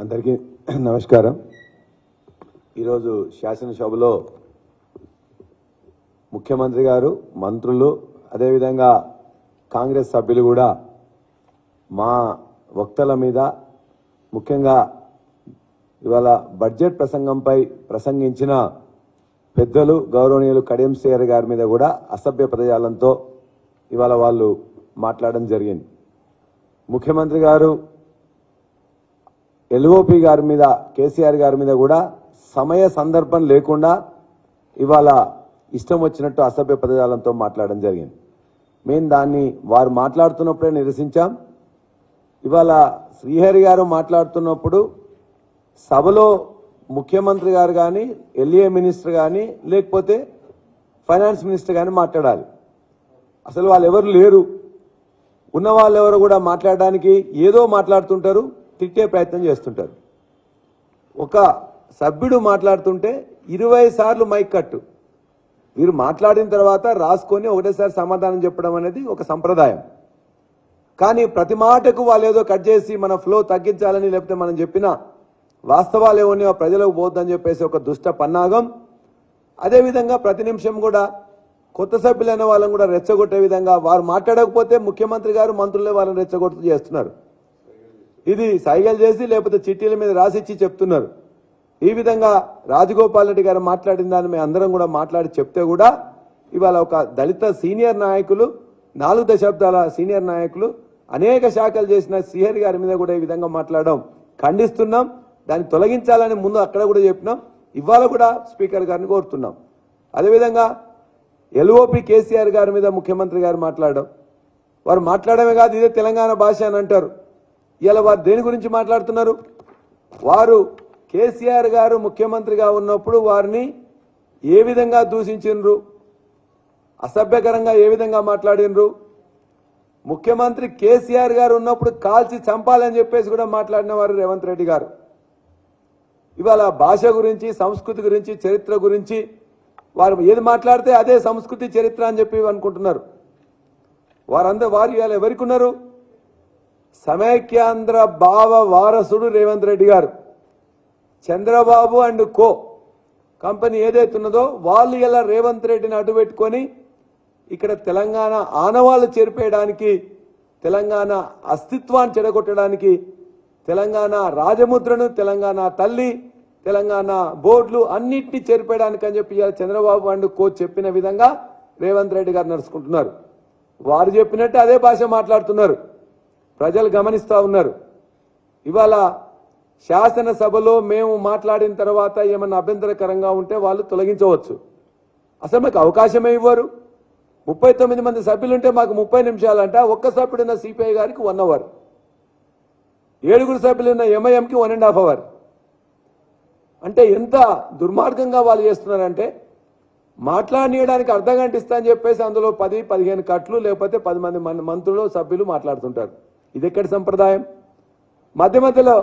అందరికీ నమస్కారం. ఈరోజు శాసనసభలో ముఖ్యమంత్రి గారు, మంత్రులు, అదేవిధంగా కాంగ్రెస్ సభ్యులు కూడా మా వక్తల మీద ముఖ్యంగా ఇవాళ బడ్జెట్ ప్రసంగంపై ప్రసంగించిన పెద్దలు గౌరవనీయులు కడియం శ్రీహరి గారి మీద కూడా అసభ్య పదజాలంతో ఇవాళ వాళ్ళు మాట్లాడడం జరిగింది. ముఖ్యమంత్రి గారు ఎల్ఓపి గారి మీద, కేసీఆర్ గారి మీద కూడా సమయ సందర్భం లేకుండా ఇవాళ ఇష్టం వచ్చినట్టు అసభ్య పదజాలంతో మాట్లాడడం జరిగింది. మేము దాన్ని వారు మాట్లాడుతున్నప్పుడే నిరసించాం. ఇవాళ శ్రీహరి గారు మాట్లాడుతున్నప్పుడు సభలో ముఖ్యమంత్రి గారు కానీ, ఎల్ఏ మినిస్టర్ కానీ, లేకపోతే ఫైనాన్స్ మినిస్టర్ కానీ మాట్లాడాలి. అసలు వాళ్ళు ఎవరు లేరు. ఉన్న వాళ్ళు ఎవరు కూడా మాట్లాడడానికి ఏదో మాట్లాడుతుంటారు, తిట్టే ప్రయత్నం చేస్తుంటారు. ఒక సభ్యుడు మాట్లాడుతుంటే 20 సార్లు మైక్ కట్టు. వీరు మాట్లాడిన తర్వాత రాసుకొని ఒకటేసారి సమాధానం చెప్పడం అనేది ఒక సంప్రదాయం. కానీ ప్రతి మాటకు వాళ్ళు ఏదో కట్ చేసి మన ఫ్లో తగ్గించాలని, లేకపోతే మనం చెప్పిన వాస్తవాలు ఏమో ప్రజలకు పోద్దని చెప్పేసి ఒక దుష్ట పన్నాగం. అదేవిధంగా ప్రతి నిమిషం కూడా కొత్త సభ్యులైన వాళ్ళని కూడా రెచ్చగొట్టే విధంగా వారు మాట్లాడకపోతే ముఖ్యమంత్రి గారు, మంత్రులే వాళ్ళని రెచ్చగొట్టు చేస్తున్నారు. ఇది సైగలు చేసి లేకపోతే చిట్టీల మీద రాసిచ్చి చెప్తున్నారు. ఈ విధంగా రాజగోపాల్ రెడ్డి గారు మాట్లాడిన దాన్ని మేము అందరం కూడా మాట్లాడి చెప్తే కూడా ఇవాళ ఒక దళిత సీనియర్ నాయకులు, 4 దశాబ్దాల సీనియర్ నాయకులు, అనేక శాఖలు చేసిన శ్రీహరి గారి మీద కూడా ఈ విధంగా మాట్లాడడం ఖండిస్తున్నాం. దాన్ని తొలగించాలని ముందు అక్కడ కూడా చెప్పినాం. ఇవాళ కూడా స్పీకర్ గారిని కోరుతున్నాం. అదేవిధంగా ఎల్ఓపి కేసీఆర్ గారి మీద ముఖ్యమంత్రి గారు మాట్లాడడం, వారు మాట్లాడమే కాదు ఇదే తెలంగాణ భాష అని అంటారు. ఇలా వారు దేని గురించి మాట్లాడుతున్నారు? వారు కేసీఆర్ గారు ముఖ్యమంత్రిగా ఉన్నప్పుడు వారిని ఏ విధంగా దూషించిండ్రు, అసభ్యకరంగా ఏ విధంగా మాట్లాడినరు. ముఖ్యమంత్రి కేసీఆర్ గారు ఉన్నప్పుడు కాల్చి చంపాలని చెప్పేసి కూడా మాట్లాడిన వారు రేవంత్ రెడ్డి గారు. ఇవాళ భాష గురించి, సంస్కృతి గురించి, చరిత్ర గురించి వారు ఏది మాట్లాడితే అదే సంస్కృతి, చరిత్ర అని చెప్పి అనుకుంటున్నారు. వారు ఇవాళ ఎవరికి ఉన్నారు? సమైక్యాంధ్ర భావ వారసుడు రేవంత్ రెడ్డి గారు. చంద్రబాబు అండ్ కో కంపెనీ ఏదైతే ఉన్నదో వాళ్ళు ఇలా రేవంత్ రెడ్డిని అడ్డుపెట్టుకొని ఇక్కడ తెలంగాణ ఆనవాళ్లు చేర్పేయడానికి, తెలంగాణ అస్తిత్వాన్ని చెడగొట్టడానికి, తెలంగాణ రాజముద్రను, తెలంగాణ తల్లి, తెలంగాణ బోర్డులు అన్నింటినీ చేర్పేయడానికి అని చెప్పి చంద్రబాబు అండ్ కో చెప్పిన విధంగా రేవంత్ రెడ్డి గారు నడుచుకుంటున్నారు. వారు చెప్పినట్టు అదే భాష మాట్లాడుతున్నారు. ప్రజలు గమనిస్తూ ఉన్నారు. ఇవాళ శాసనసభలో మేము మాట్లాడిన తర్వాత ఏమన్నా అభ్యంతరకరంగా ఉంటే వాళ్ళు తొలగించవచ్చు. అసలు మాకు అవకాశమే ఇవ్వరు. 39 మంది సభ్యులుంటే మాకు 30 నిమిషాలంట. ఒక్క సభ్యుడున్న సిపిఐ గారికి 1 అవర్, 7 సభ్యులున్న ఎంఐఎంకి 1.5 అవర్. అంటే ఎంత దుర్మార్గంగా వాళ్ళు చేస్తున్నారంటే, మాట్లాడనీయడానికి అర్ధగంట ఇస్తా అని చెప్పేసి అందులో 10-15 కట్లు, లేకపోతే 10 మంది మంత్రులు, సభ్యులు మాట్లాడుతుంటారు. ఇది ఎక్కడి సంప్రదాయం? మధ్యలో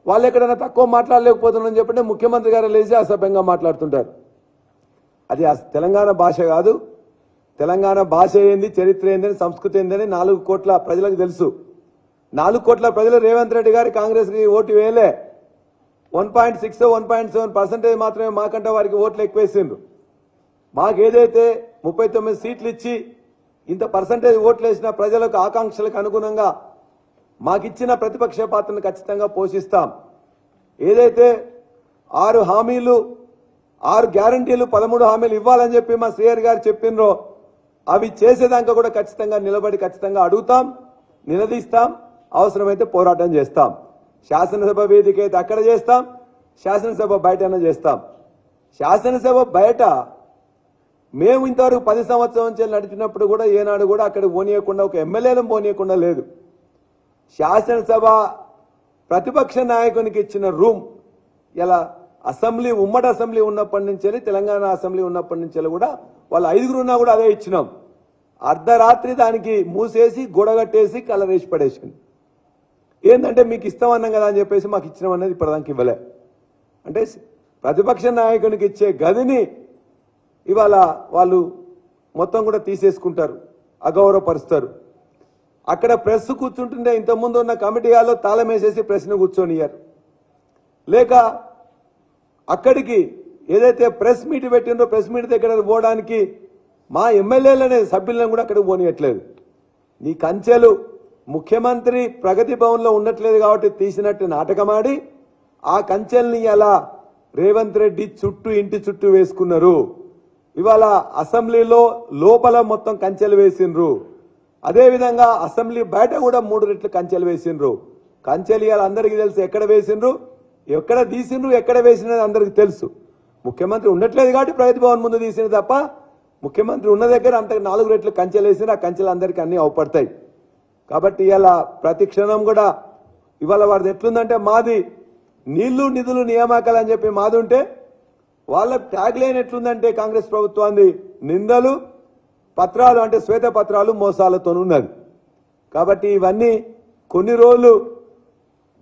వాళ్ళు ఎక్కడైనా తక్కువ మాట్లాడలేకపోతున్నారని చెప్పంటే ముఖ్యమంత్రి గారు లేచి అసభ్యంగా మాట్లాడుతుంటారు. అది తెలంగాణ భాష కాదు. తెలంగాణ భాష ఏంది, చరిత్ర ఏందని, సంస్కృతి ఏందని 4 కోట్ల ప్రజలకు తెలుసు. 4 కోట్ల ప్రజలు రేవంత్ రెడ్డి గారి కాంగ్రెస్కి ఓటు వేయలే. 1.6, 1.7% మాత్రమే మాకంటే వారికి ఓట్లు ఎక్కువేసిండ్రు. మాకు ఏదైతే 39 సీట్లు ఇచ్చి ఇంత పర్సంటేజ్ ఓట్లు వేసిన ప్రజలకు ఆకాంక్షలకు అనుగుణంగా మాకిచ్చిన ప్రతిపక్ష పాత్రను ఖచ్చితంగా పోషిస్తాం. ఏదైతే 6 హామీలు, 6 గ్యారంటీలు, 13 హామీలు ఇవ్వాలని చెప్పి మా శ్రీహరి గారు చెప్పినరో అవి చేసేదాకా కూడా ఖచ్చితంగా నిలబడి ఖచ్చితంగా అడుగుతాం, నిలదీస్తాం, అవసరమైతే పోరాటం చేస్తాం. శాసనసభ వేదిక అయితే అక్కడ చేస్తాం, శాసనసభ బయటనే చేస్తాం. శాసనసభ బయట మేము ఇంతవరకు 10 సంవత్సరాల నుంచి నడిచినప్పుడు కూడా ఏనాడు కూడా అక్కడ పోనీయకుండా, ఒక ఎమ్మెల్యేలను పోనీయకుండా లేదు. శాసనసభ ప్రతిపక్ష నాయకునికి ఇచ్చిన రూమ్ ఇలా అసెంబ్లీ, ఉమ్మడి అసెంబ్లీ ఉన్నప్పటి నుంచి, తెలంగాణ అసెంబ్లీ ఉన్నప్పటి నుంచి కూడా వాళ్ళు 5 ఉన్నా కూడా అదే ఇచ్చినాం. అర్ధరాత్రి దానికి మూసేసి గొడగట్టేసి కలరేసి పడేసింది. ఏంటంటే మీకు ఇస్తామన్నాం కదా అని చెప్పేసి మాకు ఇచ్చినాం అనేది ఇప్పటిదానికి ఇవ్వలే. అంటే ప్రతిపక్ష నాయకునికి ఇచ్చే గదిని ఇవాళ వాళ్ళు మొత్తం కూడా తీసేసుకుంటారు, అగౌరవపరుస్తారు. అక్కడ ప్రెస్ కూర్చుంటుండే ఇంతకుముందు ఉన్న కమిటీ హాల్లో తాళం వేసేసి ప్రెస్ను కూర్చొనియారు. లేక అక్కడికి ఏదైతే ప్రెస్ మీట్ పెట్టిందో ప్రెస్ మీట్ దగ్గర పోవడానికి మా ఎమ్మెల్యేలనే సభ్యులను కూడా అక్కడికి పోనీయట్లేదు. నీ కంచెలు ముఖ్యమంత్రి ప్రగతి భవన్లో ఉండట్లేదు కాబట్టి తీసినట్టు నాటకమాడి ఆ కంచెల్ని అలా రేవంత్ రెడ్డి చుట్టూ ఇంటి చుట్టూ వేసుకున్నారు. ఇవాళ అసెంబ్లీలో లోపల మొత్తం కంచెలు వేసిండ్రు. అదేవిధంగా అసెంబ్లీ బయట కూడా 3 రెట్లు కంచెలు వేసిండ్రు. కంచెలు ఇవాళ అందరికీ తెలుసు ఎక్కడ వేసిండ్రు, ఎక్కడ తీసిండ్రు, ఎక్కడ వేసినది అందరికీ తెలుసు. ముఖ్యమంత్రి ఉండట్లేదు కాబట్టి ప్రగతి భవన్ ముందు తీసింది తప్ప ముఖ్యమంత్రి ఉన్న దగ్గర అంత 4 రెట్లు కంచెలు వేసిండ్రు. ఆ కంచెలు అందరికీ అన్ని అవపడతాయి. కాబట్టి ఇవాళ ప్రతి క్షణం కూడా ఇవాళ వాడిది ఎట్లుందంటే మాది నీళ్లు నిధులు నియామకాలు అని చెప్పి మాది ఉంటే వాళ్ళ ట్యాగ్ లైన్ ఎట్లుందంటే కాంగ్రెస్ ప్రభుత్వాన్ని నిందలు పత్రాలు అంటే శ్వేత పత్రాలు మోసాలతో ఉన్నది. కాబట్టి ఇవన్నీ కొన్ని రోజులు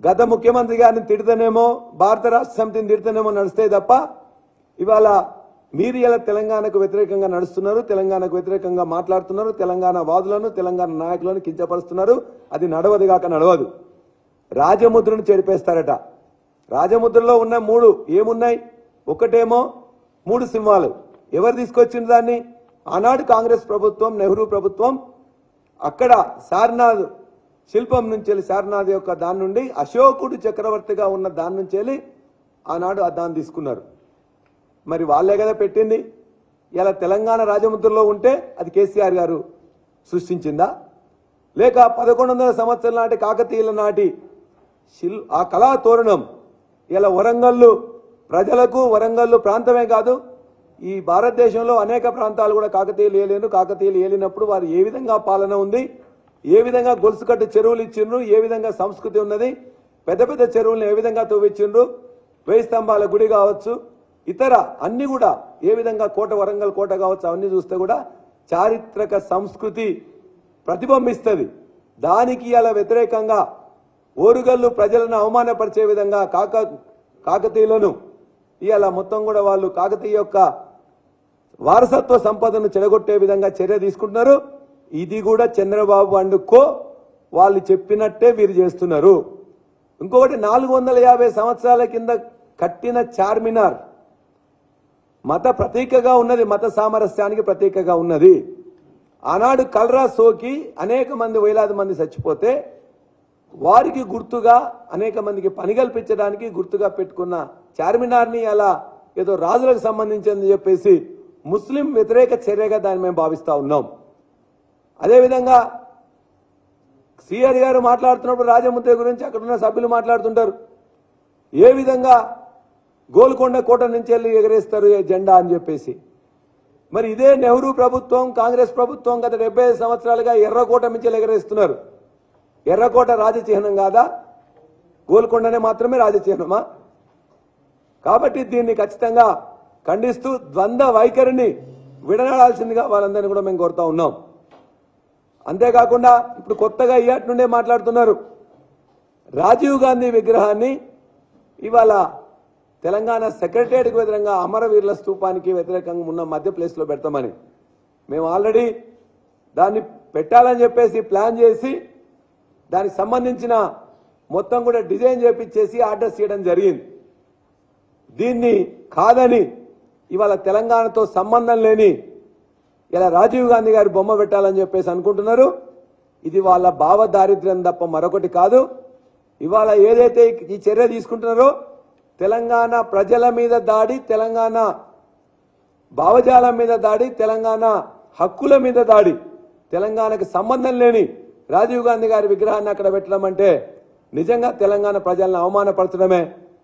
గత ముఖ్యమంత్రి గారిని తిడతనేమో భారత రాష్ట్ర సమితిని తిడతనేమో నడుస్తాయి తప్ప ఇవాళ మీరు ఇలా తెలంగాణకు వ్యతిరేకంగా నడుస్తున్నారు, తెలంగాణకు వ్యతిరేకంగా మాట్లాడుతున్నారు, తెలంగాణ వాదులను తెలంగాణ నాయకులను కించపరుస్తున్నారు. అది నడవదు కాక నడవదు. రాజముద్రను చెరిపేస్తారట. రాజముద్రలో ఉన్న 3 ఏమున్నాయి? ఒకటేమో 3 సింహాలు. ఎవరు తీసుకొచ్చిన దాన్ని? ఆనాడు కాంగ్రెస్ ప్రభుత్వం, నెహ్రూ ప్రభుత్వం అక్కడ సారనాథ్ శిల్పం నుంచి వెళ్ళి సారనాథ్ యొక్క దాని నుండి అశోకుడు చక్రవర్తిగా ఉన్న దాని నుంచి వెళ్ళి ఆనాడు దాన్ని తీసుకున్నారు. మరి వాళ్ళే కదా పెట్టింది. ఇలా తెలంగాణ రాజముద్రలో ఉంటే అది కేసీఆర్ గారు సృష్టించిందా? లేక 1100 సంవత్సరాల నాటి కాకతీయుల నాటి ఆ కళా తోరణం ఇలా వరంగల్లు ప్రజలకు, వరంగల్లు ప్రాంతమే కాదు ఈ భారతదేశంలో అనేక ప్రాంతాలు కూడా కాకతీయులు ఏలేను. కాకతీయులు ఏలినప్పుడు వారు ఏ విధంగా పాలన ఉంది, ఏ విధంగా గొలుసుకట్టు చెరువులు ఇచ్చిండ్రు, ఏ విధంగా సంస్కృతి ఉన్నది, పెద్ద పెద్ద చెరువులను ఏ విధంగా తవ్వించిండ్రు, 1000 స్తంభాల గుడి కావచ్చు, ఇతర అన్ని కూడా ఏ విధంగా కోట, వరంగల్ కోట కావచ్చు, అవన్నీ చూస్తే కూడా చారిత్రక సంస్కృతి ప్రతిబింబిస్తుంది. దానికి ఇలా వ్యతిరేకంగా ఓరుగల్లు ప్రజలను అవమానపరిచే విధంగా కాకతీయులను ఇవాళ మొత్తం కూడా వాళ్ళు కాకతీయ యొక్క వారసత్వ సంపదను చెడగొట్టే విధంగా చర్య తీసుకుంటున్నారు. ఇది కూడా చంద్రబాబు అండ్ కో వాళ్ళు చెప్పినట్టే వీరు చేస్తున్నారు. ఇంకొకటి 450 సంవత్సరాల కింద కట్టిన చార్మినార్ మత ప్రతీకగా ఉన్నది, మత సామరస్యానికి ప్రతీకగా ఉన్నది. ఆనాడు కలరా సోకి అనేక మంది, వేలాది మంది చచ్చిపోతే వారికి గుర్తుగా అనేక మందికి పని కల్పించడానికి గుర్తుగా పెట్టుకున్న చార్మినార్ని అలా ఏదో రాజులకు సంబంధించిందని చెప్పేసి ముస్లిం వ్యతిరేక చర్యగా దాన్ని మేము భావిస్తా ఉన్నాం. అదేవిధంగా సిఆర్ గారు మాట్లాడుతున్నప్పుడు రాజముద్ర గురించి అక్కడున్న సభ్యులు మాట్లాడుతుంటారు. ఏ విధంగా గోల్కొండ కోట నుంచి వెళ్ళి ఎగరేస్తారు జెండా అని చెప్పేసి. మరి ఇదే నెహ్రూ ప్రభుత్వం, కాంగ్రెస్ ప్రభుత్వం గత 75 సంవత్సరాలుగా ఎర్రకోట నుంచి ఎగరేస్తున్నారు. ఎర్రకోట రాజచిహ్నం కాదా? గోల్కొండనే మాత్రమే రాజచిహ్నమా? కాబట్టి దీన్ని ఖచ్చితంగా ఖండిస్తూ ద్వంద్వ వైఖరిని విడనాడాల్సిందిగా వాళ్ళందరినీ కూడా మేము కోరుతా ఉన్నాం. అంతేకాకుండా ఇప్పుడు కొత్తగా ఇయాటి నుండే మాట్లాడుతున్నారు రాజీవ్ గాంధీ విగ్రహాన్ని ఇవాళ తెలంగాణ సెక్రటరియట్కి వ్యతిరేకంగా అమరవీరుల స్తూపానికి వ్యతిరేకంగా ఉన్న మధ్య ప్లేస్లో పెడతామని. మేము ఆల్రెడీ దాన్ని పెట్టాలని చెప్పేసి ప్లాన్ చేసి దానికి సంబంధించిన మొత్తం కూడా డిజైన్ చేపించేసి ఆర్డర్స్ చేయడం జరిగింది. దీన్ని కాదని ఇవాళ తెలంగాణతో సంబంధం లేని ఇలా రాజీవ్ గాంధీ గారి బొమ్మ పెట్టాలని చెప్పేసి అనుకుంటున్నారు. ఇది వాళ్ళ భావ దారిద్ర్యం తప్ప మరొకటి కాదు. ఇవాళ ఏదైతే ఈ చర్య తీసుకుంటున్నారో తెలంగాణ ప్రజల మీద దాడి, తెలంగాణ భావజాలం మీద దాడి, తెలంగాణ హక్కుల మీద దాడి, తెలంగాణకు సంబంధం లేని రాజీవ్ గాంధీ గారి విగ్రహాన్ని అక్కడ పెట్టడం అంటే నిజంగా తెలంగాణ ప్రజలను అవమానపరచడమే,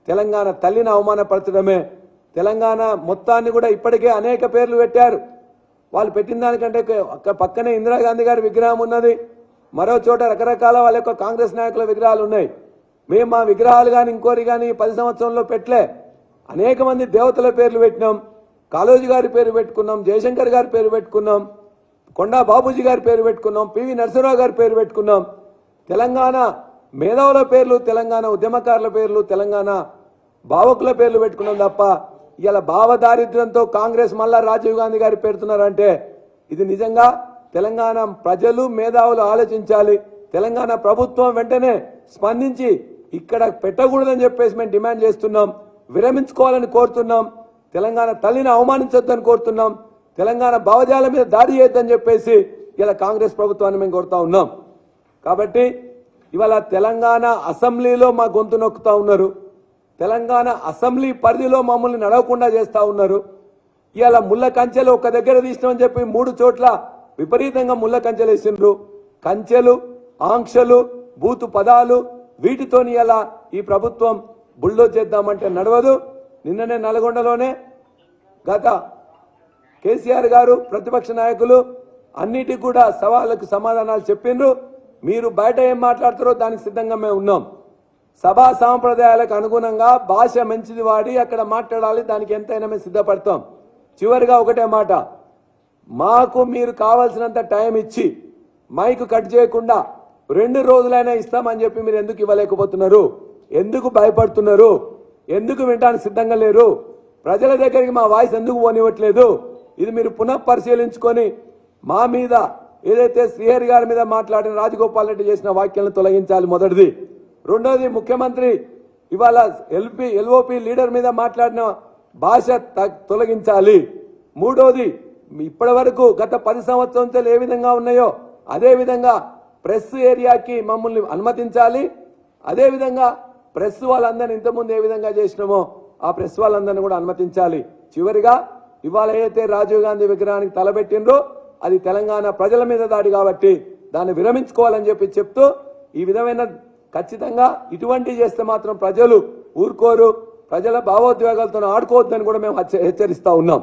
తెలంగాణ తల్లిని అవమానపరచడమే. తెలంగాణ మొత్తాన్ని కూడా ఇప్పటికే అనేక పేర్లు పెట్టారు. వాళ్ళు పెట్టిన దానికంటే పక్కనే ఇందిరాగాంధీ గారి విగ్రహం ఉన్నది, మరో చోట రకరకాల వాళ్ళ యొక్క కాంగ్రెస్ నాయకుల విగ్రహాలు ఉన్నాయి. మేము మా విగ్రహాలు కానీ ఇంకోరి కానీ 10 సంవత్సరంలో పెట్టలే. అనేక మంది దేవతల పేర్లు పెట్టినాం, కాళోజీ గారి పేరు పెట్టుకున్నాం, జయశంకర్ గారి పేరు పెట్టుకున్నాం, కొండా బాబూజీ గారి పేరు పెట్టుకున్నాం, పివి నరసింహరావు గారి పేరు పెట్టుకున్నాం. తెలంగాణ మేధావుల పేర్లు, తెలంగాణ ఉద్యమకారుల పేర్లు, తెలంగాణ భావకుల పేర్లు పెట్టుకున్నాం తప్ప ఇలా భావ దారిద్ర్యంతో కాంగ్రెస్ మళ్ళా రాజీవ్ గాంధీ గారి పెడుతున్నారంటే ఇది నిజంగా తెలంగాణ ప్రజలు మేధావులు ఆలోచించాలి. తెలంగాణ ప్రభుత్వం వెంటనే స్పందించి ఇక్కడ పెట్టకూడదని చెప్పేసి మేము డిమాండ్ చేస్తున్నాం. విరమించుకోవాలని కోరుతున్నాం. తెలంగాణ తల్లిని అవమానించొద్దని కోరుతున్నాం. తెలంగాణ భావజాల మీద దాడి చేయొద్దని చెప్పేసి ఇలా కాంగ్రెస్ ప్రభుత్వాన్ని మేము కోరుతా ఉన్నాం. కాబట్టి ఇవాళ తెలంగాణ అసెంబ్లీలో మా గొంతు నొక్కుతా ఉన్నారు. తెలంగాణ అసెంబ్లీ పరిధిలో మమ్మల్ని నడవకుండా చేస్తా ఉన్నారు. ఇవాళ ముళ్ళ కంచెలు ఒక దగ్గర తీసినామని చెప్పి 3 చోట్ల విపరీతంగా ముళ్ళ కంచెలు వేసిండ్రు. కంచెలు, ఆంక్షలు, బూతు పదాలు, వీటితోని ఇలా ఈ ప్రభుత్వం బుల్డోజ్ చేద్దామంటే నడవదు. నిన్ననే నల్గొండలోనే గత కేసీఆర్ గారు ప్రతిపక్ష నాయకులు అన్నిటికి కూడా సవాళ్లకు సమాధానాలు చెప్పిండ్రు. మీరు బయట ఏం మాట్లాడతారో దానికి సిద్ధంగా మేము ఉన్నాం. సభా సాంప్రదాయాలకు అనుగుణంగా భాష మంచిది వాడి అక్కడ మాట్లాడాలి. దానికి ఎంతైనా మేము సిద్ధపడతాం. చివరిగా ఒకటే మాట, మాకు మీరు కావాల్సినంత టైం ఇచ్చి మైక్ కట్ చేయకుండా 2 రోజులైనా ఇస్తామని చెప్పి మీరు ఎందుకు ఇవ్వలేకపోతున్నారు? ఎందుకు భయపడుతున్నారు? ఎందుకు వినడానికి సిద్ధంగా లేరు? ప్రజల దగ్గరికి మా వాయిస్ ఎందుకు పోనివ్వట్లేదు? ఇది మీరు పునః పరిశీలించుకొని మా మీద ఏదైతే శ్రీహరి గారి మీద మాట్లాడిన రాజగోపాల్ రెడ్డి చేసిన వ్యాఖ్యలను తొలగించాలి. మొదటిది. రెండోది, ముఖ్యమంత్రి ఇవాళ ఎల్ఓపి లీడర్ మీద మాట్లాడిన భాష తొలగించాలి. మూడోది, ఇప్పటి వరకు గత 10 సంవత్సరాలు ఏ విధంగా ఉన్నాయో అదే విధంగా ప్రెస్ ఏరియాకి మమ్మల్ని అనుమతించాలి. అదే విధంగా ప్రెస్ వాళ్ళందరినీ ఇంతకుముందు ఏ విధంగా చేసినామో ఆ ప్రెస్ వాళ్ళందరినీ కూడా అనుమతించాలి. చివరిగా, ఇవాళ ఏదైతే రాజీవ్ గాంధీ విగ్రహానికి తలబెట్టిండ్రో అది తెలంగాణ ప్రజల మీద దాడి కాబట్టి దాన్ని విరమించుకోవాలని చెప్తూ ఈ విధమైన ఖచ్చితంగా ఇటువంటి చేస్తే మాత్రం ప్రజలు ఊరుకోరు. ప్రజల భావోద్వేగాలతో ఆడుకోవద్దని కూడా మేము హెచ్చరిస్తా ఉన్నాం.